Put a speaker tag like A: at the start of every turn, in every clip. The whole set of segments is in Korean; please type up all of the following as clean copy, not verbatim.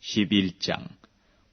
A: 11장.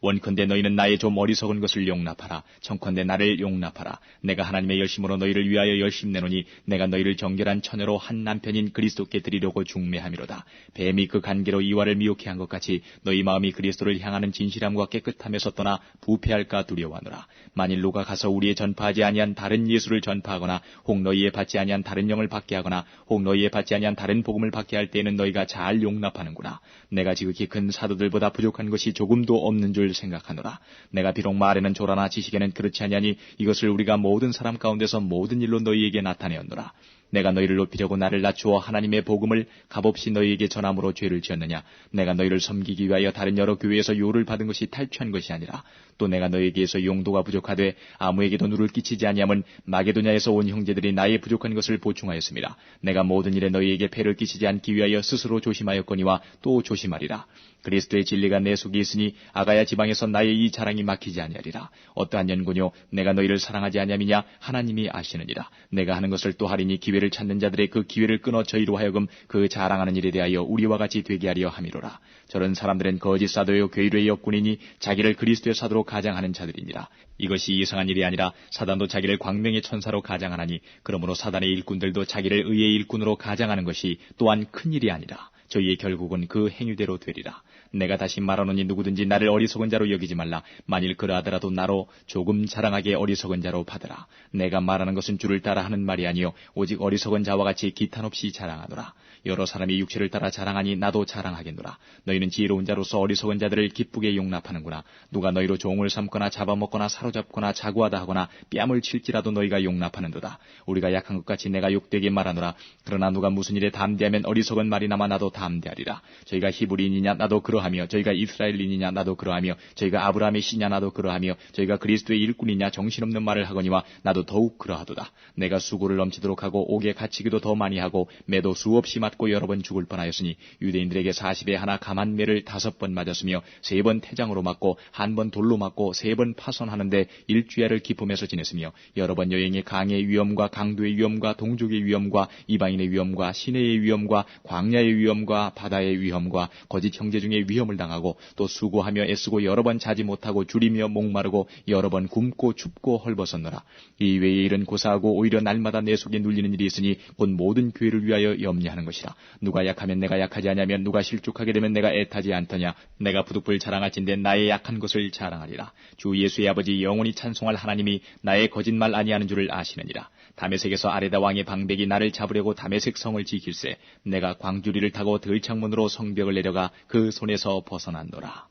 A: 원컨대 너희는 나의 좀 어리석은 것을 용납하라. 청컨대 나를 용납하라. 내가 하나님의 열심으로 너희를 위하여 열심 내노니 내가 너희를 정결한 처녀로 한 남편인 그리스도께 드리려고 중매함이로다. 뱀이 그 간계로 이와를 미혹해 한 것 같이 너희 마음이 그리스도를 향하는 진실함과 깨끗함에서 떠나 부패할까 두려워하노라. 만일 누가 가서 우리의 전파하지 아니한 다른 예수를 전파하거나 혹 너희의 받지 아니한 다른 영을 받게 하거나 혹 너희의 받지 아니한 다른 복음을 받게 할 때에는 너희가 잘 용납하는구나. 내가 지극히 큰 사도들보다 부족한 것이 조금도 없는 줄 생각하노라. 내가 비록 말에는 조라나 지식에는 그렇지 아니하니 이것을 우리가 모든 사람 가운데서 모든 일로 너희에게 나타내었노라. 내가 너희를 높이려고 나를 낮추어 하나님의 복음을 값없이 너희에게 전함으로 죄를 지었느냐. 내가 너희를 섬기기 위하여 다른 여러 교회에서 요를 받은 것이 탈취한 것이 아니라 또 내가 너희에게서 용도가 부족하되 아무에게도 누를 끼치지 아니함은 마게도냐에서 온 형제들이 나의 부족한 것을 보충하였습니다. 내가 모든 일에 너희에게 폐를 끼치지 않기 위하여 스스로 조심하였거니와 또 조심하리라. 그리스도의 진리가 내 속에 있으니 아가야 지방에서 나의 이 자랑이 막히지 아니하리라. 어떠한 연고뇨 내가 너희를 사랑하지 아니함이냐. 하나님이 아시느니라. 내가 하는 것을 또 하리니 기회를 찾는 자들의 그 기회를 끊어 저희로 하여금 그 자랑하는 일에 대하여 우리와 같이 되게 하려 함이로라. 저런 사람들은 거짓 사도요 괴뢰의 역군이니 자기를 그리스도의 사도로 가장하는 자들이니라. 이것이 이상한 일이 아니라 사단도 자기를 광명의 천사로 가장하나니 그러므로 사단의 일꾼들도 자기를 의의 일꾼으로 가장하는 것이 또한 큰 일이 아니라 저희의 결국은 그 행위대로 되리라. 내가 다시 말하노니 누구든지 나를 어리석은 자로 여기지 말라. 만일 그러하더라도 나로 조금 자랑하게 어리석은 자로 받으라. 내가 말하는 것은 주를 따라 하는 말이 아니요 오직 어리석은 자와 같이 기탄 없이 자랑하노라. 여러 사람이 육체를 따라 자랑하니 나도 자랑하겠노라. 너희는 지혜로운 자로서 어리석은 자들을 기쁘게 용납하는구나. 누가 너희로 종을 삼거나 잡아먹거나 사로잡거나 자구하다 하거나 뺨을 칠지라도 너희가 용납하는도다. 우리가 약한 것 같이 내가 욕되게 말하노라. 그러나 누가 무슨 일에 담대하면 어리석은 말이나마 나도 담대하리라. 저희가 히브리인이냐 나도 그러하며 저희가 이스라엘인이냐 나도 그러하며 저희가 아브라함의 씨냐 나도 그러하며 저희가 그리스도의 일꾼이냐 정신없는 말을 하거니와 나도 더욱 그러하도다. 내가 수고를 넘치도록 하고 옥에 갇히기도 더 많이 하고 매도 수없이 맞고 여러 번 죽을 뻔하였으니 유대인들에게 40에 하나 감한 매를 5번 맞았으며 3번 태장으로 맞고 1번 돌로 맞고 3번 파손하는데 일주야를 기품해서 지냈으며 여러 번 여행의 강의 위험과 강도의 위험과 동족의 위험과 이방인의 위험과 시내의 위험과 광야의 위험과 바다의 위험과 거짓 형제 중에 위험을 당하고 또 수고하며 애쓰고 여러 번 자지 못하고 줄이며 목마르고 여러 번 굶고 춥고 헐벗었노라. 이 외의 일은 고사하고 오히려 날마다 내 속에 눌리는 일이 있으니 곧 모든 교회를 위하여 염려하는 것이라. 누가 약하면 내가 약하지 아니하며 누가 실족하게 되면 내가 애타지 않더냐. 내가 부득불 자랑할진대 나의 약한 것을 자랑하리라. 주 예수의 아버지 영원히 찬송할 하나님이 나의 거짓말 아니하는 줄을 아시느니라. 다메섹에서 아레다 왕의 방백이 나를 잡으려고 다메섹 성을 지킬세 내가 광주리를 타고 들창문으로 성벽을 내려가 그 손에서 벗어났노라.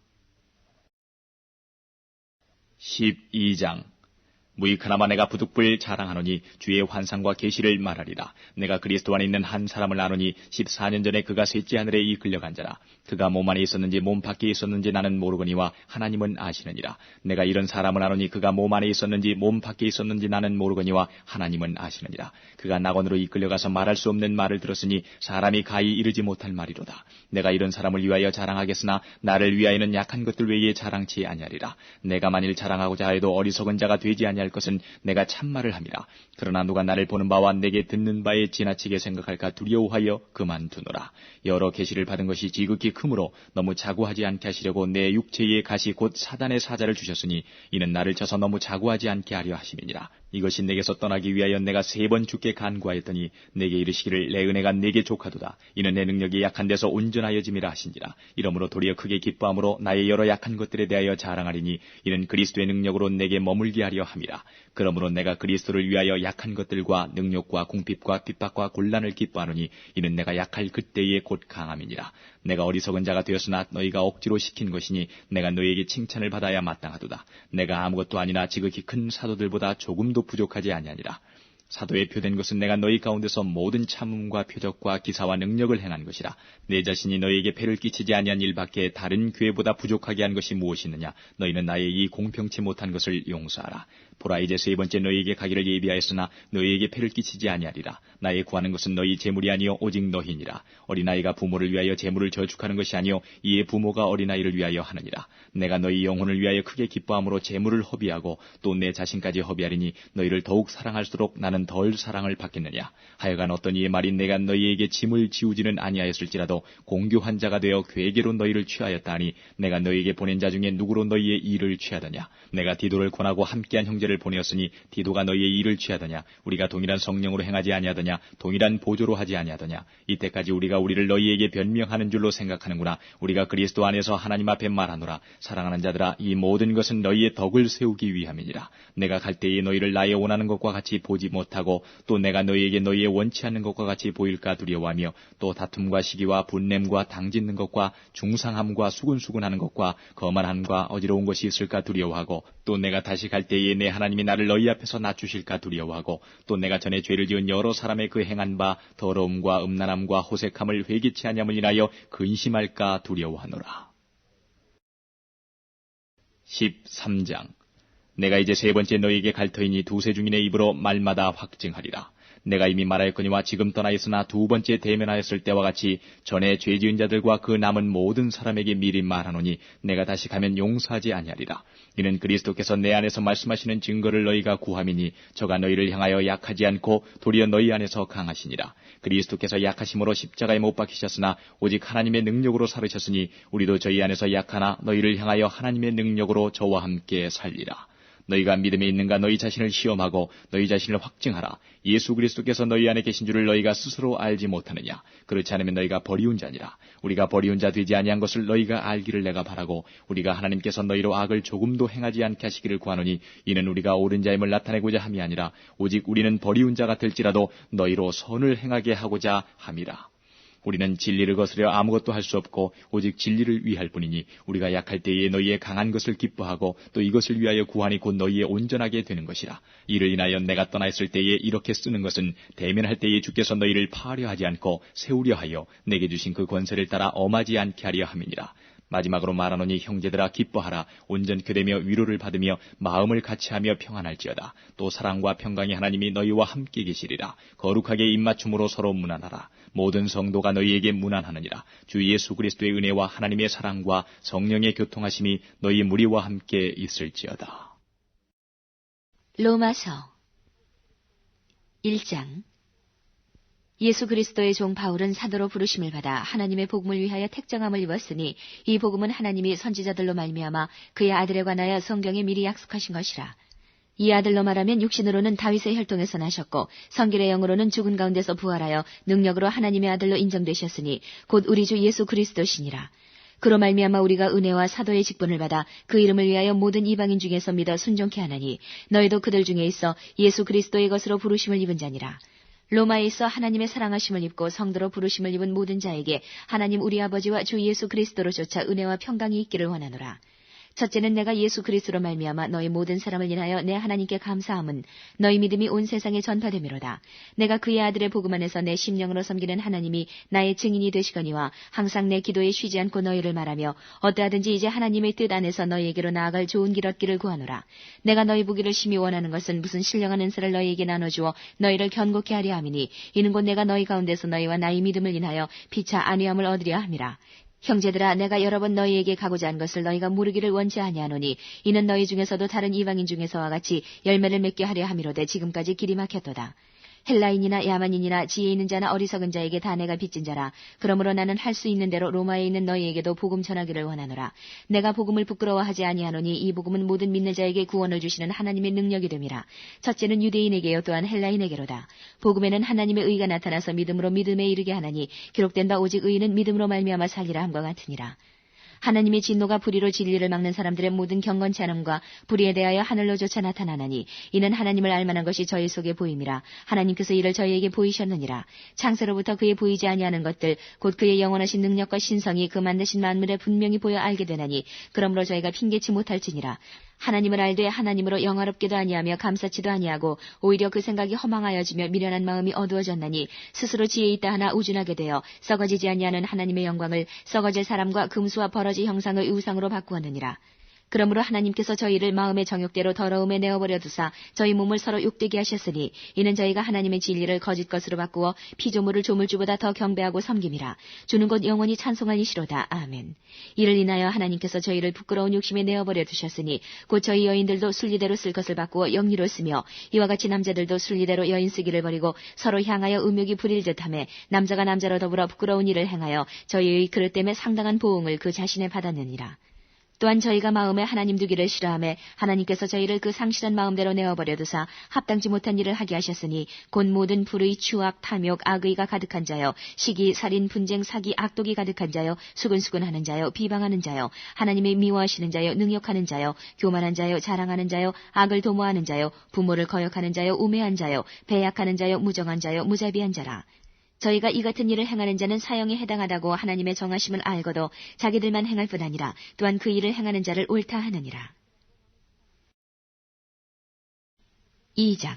A: 12장. 무익하나마 내가 부득불 자랑하노니 주의 환상과 계시를 말하리라. 내가 그리스도 안에 있는 한 사람을 아노니 14년 전에 그가 셋째 하늘에 이끌려간 자라. 그가 몸 안에 있었는지 몸 밖에 있었는지 나는 모르거니와 하나님은 아시느니라. 내가 이런 사람을 아노니 그가 몸 안에 있었는지 몸 밖에 있었는지 나는 모르거니와 하나님은 아시느니라. 그가 낙원으로 이끌려가서 말할 수 없는 말을 들었으니 사람이 가히 이르지 못할 말이로다. 내가 이런 사람을 위하여 자랑하겠으나 나를 위하여는 약한 것들 외에 자랑치 아니하리라. 내가 만일 자랑하고자 해도 어리석은 자가 되지 아니할 것은 내가 참말을 함이라. 그러나 누가 나를 보는 바와 내게 듣는 바에 지나치게 생각할까 두려워하여 그만두노라. 여러 계시를 받은 것이 지극히 크므로 너무 자고하지 않게 하시려고 내 육체의 가시 곧 사단의 사자를 주셨으니 이는 나를 쳐서 너무 자고하지 않게 하려 하심이니라. 이것이 내게서 떠나기 위하여 내가 3번 주께 간구하였더니 내게 이르시기를 내 은혜가 내게 족하도다. 이는 내 능력이 약한 데서 온전하여짐이라 하신지라. 이러므로 도리어 크게 기뻐함으로 나의 여러 약한 것들에 대하여 자랑하리니 이는 그리스도의 능력으로 내게 머물게 하려 함이라. 그러므로 내가 그리스도를 위하여 약한 것들과 능력과 궁핍과 핍박과 곤란을 기뻐하노니 이는 내가 약할 그때에 곧 강함이니라. 내가 어리석은 자가 되었으나 너희가 억지로 시킨 것이니 내가 너희에게 칭찬을 받아야 마땅하도다. 내가 아무것도 아니나 지극히 큰 사도들보다 조금도 부족하지 아니하니라. 사도의 표된 것은 내가 너희 가운데서 모든 참음과 표적과 기사와 능력을 행한 것이라. 내 자신이 너희에게 폐를 끼치지 아니한 일밖에 다른 교회보다 부족하게 한 것이 무엇이 있느냐. 너희는 나의 이 공평치 못한 것을 용서하라. 보라 이제 3번째 너희에게 가기를 예비하였으나 너희에게 폐를 끼치지 아니하리라. 나의 구하는 것은 너희 재물이 아니요 오직 너희니라. 어린아이가 부모를 위하여 재물을 저축하는 것이 아니요 이에 부모가 어린아이를 위하여 하느니라. 내가 너희 영혼을 위하여 크게 기뻐함으로 재물을 허비하고 또 내 자신까지 허비하리니 너희를 더욱 사랑할수록 나는 나는 덜 사랑을 받겠느냐. 하여간 어떤 이의 말이 내가 너희에게 짐을 지우지는 아니하였을지라도 공교한 자가 되어 괴계로 너희를 취하였다 하니 내가 너희에게 보낸 자 중에 누구로 너희의 일을 취하더냐. 내가 디도를 권하고 함께한 형제를 보내었으니 디도가 너희의 일을 취하더냐. 우리가 동일한 성령으로 행하지 아니하더냐. 동일한 보조로 하지 아니하더냐. 이때까지 우리가 우리를 너희에게 변명하는 줄로 생각하는구나. 우리가 그리스도 안에서 하나님 앞에 말하노라. 사랑하는 자들아, 이 모든 것은 너희의 덕을 세우기 위함이니라. 내가 갈 때에 너희를 나의 원하는 것과 같이 보지 못하고 또 내가 너희에게 너희의 원치 않는 것과 같이 보일까 두려워하며 또 다툼과 시기와 분냄과 당짓는 것과 중상함과 수군수군하는 것과 거만함과 어지러운 것이 있을까 두려워하고 또 내가 다시 갈 때에 내 하나님이 나를 너희 앞에서 낮추실까 두려워하고 또 내가 전에 죄를 지은 여러 사람의 그 행한 바 더러움과 음란함과 호색함을 회개치 아니함을 인하여 근심할까 두려워하노라. 13장. 내가 이제 세 번째 너희에게 갈 터이니 두세 중인의 입으로 말마다 확증하리라. 내가 이미 말하였거니와 지금 떠나 있으나 두 번째 대면하였을 때와 같이 전에 죄 지은 자들과 그 남은 모든 사람에게 미리 말하노니 내가 다시 가면 용서하지 아니하리라. 이는 그리스도께서 내 안에서 말씀하시는 증거를 너희가 구함이니 저가 너희를 향하여 약하지 않고 도리어 너희 안에서 강하시니라. 그리스도께서 약하심으로 십자가에 못 박히셨으나 오직 하나님의 능력으로 살으셨으니 우리도 저희 안에서 약하나 너희를 향하여 하나님의 능력으로 저와 함께 살리라. 너희가 믿음에 있는가 너희 자신을 시험하고 너희 자신을 확증하라. 예수 그리스도께서 너희 안에 계신 줄을 너희가 스스로 알지 못하느냐. 그렇지 않으면 너희가 버리운 자니라. 우리가 버리운 자 되지 아니한 것을 너희가 알기를 내가 바라고 우리가 하나님께서 너희로 악을 조금도 행하지 않게 하시기를 구하노니 이는 우리가 옳은 자임을 나타내고자 함이 아니라 오직 우리는 버리운 자 같을지라도 너희로 선을 행하게 하고자 함이라. 우리는 진리를 거스려 아무것도 할 수 없고 오직 진리를 위할 뿐이니 우리가 약할 때에 너희의 강한 것을 기뻐하고 또 이것을 위하여 구하니 곧 너희의 온전하게 되는 것이라. 이를 인하여 내가 떠나 있을 때에 이렇게 쓰는 것은 대면할 때에 주께서 너희를 파하려 하지 않고 세우려 하여 내게 주신 그 권세를 따라 엄하지 않게 하려 함이니라. 마지막으로 말하노니 형제들아 기뻐하라. 온전케 되며 위로를 받으며 마음을 같이하며 평안할지어다. 또 사랑과 평강의 하나님이 너희와 함께 계시리라. 거룩하게 입맞춤으로 서로 문안하라. 모든 성도가 너희에게 문안하느니라. 주 예수 그리스도의 은혜와 하나님의 사랑과 성령의 교통하심이 너희 무리와 함께 있을지어다.
B: 로마서 1장. 예수 그리스도의 종 바울은 사도로 부르심을 받아 하나님의 복음을 위하여 택정함을 입었으니 이 복음은 하나님이 선지자들로 말미암아 그의 아들에 관하여 성경에 미리 약속하신 것이라. 이 아들로 말하면 육신으로는 다윗의 혈통에서 나셨고 성결의 영으로는 죽은 가운데서 부활하여 능력으로 하나님의 아들로 인정되셨으니 곧 우리 주 예수 그리스도시니라. 그로 말미암아 우리가 은혜와 사도의 직분을 받아 그 이름을 위하여 모든 이방인 중에서 믿어 순종케 하나니 너희도 그들 중에 있어 예수 그리스도의 것으로 부르심을 입은 자니라. 로마에 있어 하나님의 사랑하심을 입고 성도로 부르심을 입은 모든 자에게 하나님 우리 아버지와 주 예수 그리스도로 쫓아 은혜와 평강이 있기를 원하노라. 첫째는 내가 예수 그리스도로 말미암아 너희 모든 사람을 인하여 내 하나님께 감사함은 너희 믿음이 온 세상에 전파됨이로다. 내가 그의 아들의 복음 안에서 내 심령으로 섬기는 하나님이 나의 증인이 되시거니와 항상 내 기도에 쉬지 않고 너희를 말하며 어떠하든지 이제 하나님의 뜻 안에서 너희에게로 나아갈 좋은 길 얻기를 구하노라. 내가 너희 보기를 심히 원하는 것은 무슨 신령한 은사를 너희에게 나눠주어 너희를 견고케 하려 함이니 이는 곧 내가 너희 가운데서 너희와 나의 믿음을 인하여 피차 안위함을 얻으려 함이라. 형제들아, 내가 여러 번 너희에게 가고자 한 것을 너희가 모르기를 원치 아니하노니 이는 너희 중에서도 다른 이방인 중에서와 같이 열매를 맺게 하려 함이로되 지금까지 길이 막혔도다. 헬라인이나 야만인이나 지혜 있는 자나 어리석은 자에게 다 내가 빚진 자라. 그러므로 나는 할 수 있는 대로 로마에 있는 너희에게도 복음 전하기를 원하노라. 내가 복음을 부끄러워하지 아니하노니 이 복음은 모든 믿는 자에게 구원을 주시는 하나님의 능력이 됨이라. 첫째는 유대인에게요 또한 헬라인에게로다. 복음에는 하나님의 의가 나타나서 믿음으로 믿음에 이르게 하나니 기록된 바 오직 의인은 믿음으로 말미암아 살리라 함과 같으니라. 하나님의 진노가 불의로 진리를 막는 사람들의 모든 경건치 않음과 불의에 대하여 하늘로조차 나타나나니 이는 하나님을 알만한 것이 저희 속에 보임이라. 하나님께서 이를 저희에게 보이셨느니라. 창세로부터 그의 보이지 아니하는 것들 곧 그의 영원하신 능력과 신성이 그 만드신 만물에 분명히 보여 알게 되나니 그러므로 저희가 핑계치 못할지니라. 하나님을 알되 하나님으로 영화롭게도 아니하며 감사치도 아니하고 오히려 그 생각이 허망하여지며 미련한 마음이 어두워졌나니 스스로 지혜 있다 하나 우준하게 되어 썩어지지 아니하는 하나님의 영광을 썩어질 사람과 금수와 버러지 형상의 우상으로 바꾸었느니라. 그러므로 하나님께서 저희를 마음의 정욕대로 더러움에 내어버려 두사 저희 몸을 서로 욕되게 하셨으니 이는 저희가 하나님의 진리를 거짓 것으로 바꾸어 피조물을 조물주보다 더 경배하고 섬김이라. 주는 곧 영원히 찬송할 이시로다. 아멘. 이를 인하여 하나님께서 저희를 부끄러운 욕심에 내어버려 두셨으니 곧 저희 여인들도 순리대로 쓸 것을 바꾸어 영리로 쓰며 이와 같이 남자들도 순리대로 여인 쓰기를 버리고 서로 향하여 음욕이 부릴 듯하며 남자가 남자로 더불어 부끄러운 일을 행하여 저희의 그릇 때문에 상당한 보응을 그 자신에 받았느니라. 또한 저희가 마음에 하나님 두기를 싫어하며 하나님께서 저희를 그 상실한 마음대로 내어버려 두사 합당치 못한 일을 하게 하셨으니 곧 모든 불의, 추악, 탐욕, 악의가 가득한 자여, 시기, 살인, 분쟁, 사기, 악독이 가득한 자여, 수근수근하는 자여, 비방하는 자여, 하나님의 미워하시는 자여, 능욕하는 자여, 교만한 자여, 자랑하는 자여, 악을 도모하는 자여, 부모를 거역하는 자여, 우매한 자여, 배약하는 자여, 무정한 자여, 무자비한 자라. 저희가 이 같은 일을 행하는 자는 사형에 해당하다고 하나님의 정하심을 알고도 자기들만 행할 뿐 아니라 또한 그 일을 행하는 자를 옳다 하느니라. 2장.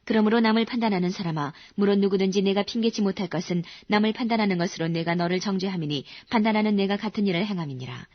B: 그러므로 남을 판단하는 사람아, 물론 누구든지 내가 핑계치 못할 것은 남을 판단하는 것으로 내가 너를 정죄함이니 판단하는 내가 같은 일을 행함이니라.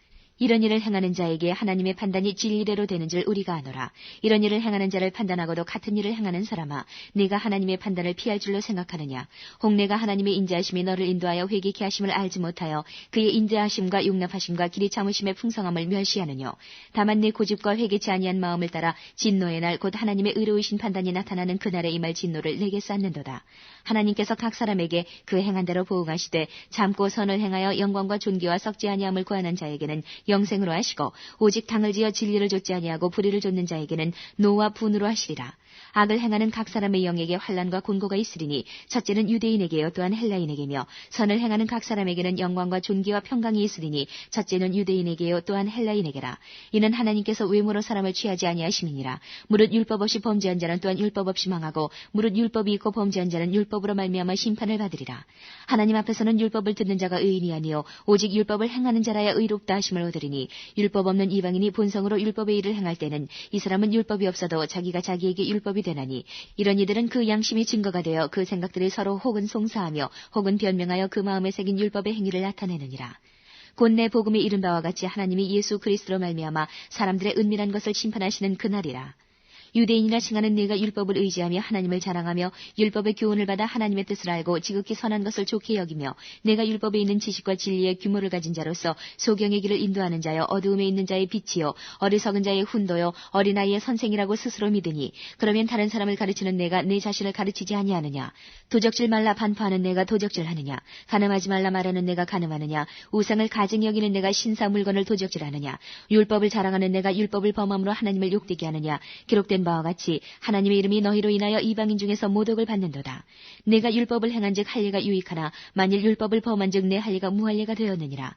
B: 이런 일을 행하는 자에게 하나님의 판단이 진리대로 되는 줄 우리가 아노라. 이런 일을 행하는 자를 판단하고도 같은 일을 행하는 사람아, 네가 하나님의 판단을 피할 줄로 생각하느냐? 혹 내가 하나님의 인자하심이 너를 인도하여 회개케 하심을 알지 못하여 그의 인자하심과 용납하심과 길이 참으심의 풍성함을 멸시하느뇨? 다만 내 고집과 회개치 아니한 마음을 따라 진노의 날 곧 하나님의 의로우신 판단이 나타나는 그날에 임할 진노를 내게 쌓는도다. 하나님께서 각 사람에게 그 행한 대로 보응하시되 참고 선을 행하여 영광과 존귀와 썩지 아니함을 구하는 자에게는 영생으로 하시고 오직 당을 지어 진리를 좇지 아니하고 불의를 좇는 자에게는 노와 분으로 하시리라. 악을 행하는 각 사람의 영에게 환난과 곤고가 있으리니 첫째는 유대인에게요 또한 헬라인에게며 선을 행하는 각 사람에게는 영광과 존귀와 평강이 있으리니 첫째는 유대인에게요 또한 헬라인에게라. 이는 하나님께서 외모로 사람을 취하지 아니하심이니라. 무릇 율법 없이 범죄한 자는 또한 율법 없이 망하고 무릇 율법이 있고 범죄한 자는 율법으로 말미암아 심판을 받으리라. 하나님 앞에서는 율법을 듣는 자가 의인이 아니요 오직 율법을 행하는 자라야 의롭다 하심을 얻으리니 율법 없는 이방인이 본성으로 율법의 일을 행할 때는 이 사람은 율법이 없어도 자기가 자기에게 율법이 되나니 이런 이들은 그 양심이 증거가 되어 그 생각들이 서로 혹은 송사하며 혹은 변명하여 그 마음에 새긴 율법의 행위를 나타내느니라. 곧 내 복음이 이른 바와 같이 하나님이 예수 그리스도로 말미암아 사람들의 은밀한 것을 심판하시는 그날이라. 유대인이라 칭하는 네가 율법을 의지하며 하나님을 자랑하며 율법의 교훈을 받아 하나님의 뜻을 알고 지극히 선한 것을 좋게 여기며 내가 율법에 있는 지식과 진리의 규모를 가진 자로서 소경의 길을 인도하는 자여 어두움에 있는 자의 빛이요 어리석은 자의 훈도요 어린아이의 선생이라고 스스로 믿으니 그러면 다른 사람을 가르치는 내가 내 자신을 가르치지 아니하느냐? 도적질 말라 반포하는 내가 도적질하느냐? 간음하지 말라 말하는 내가 간음하느냐? 우상을 가증히 여기는 내가 신사 물건을 도적질하느냐? 율법을 자랑하는 내가 율법을 범함으로 하나님을 욕되게 하느냐? 기록된 바와 같이 하나님의 이름이 너희로 인하여 이방인 중에서 모독을 받는도다. 내가 율법을 행한즉 할례가 유익하나 만일 율법을 범한즉 내 할례가 무할례가 되었느니라.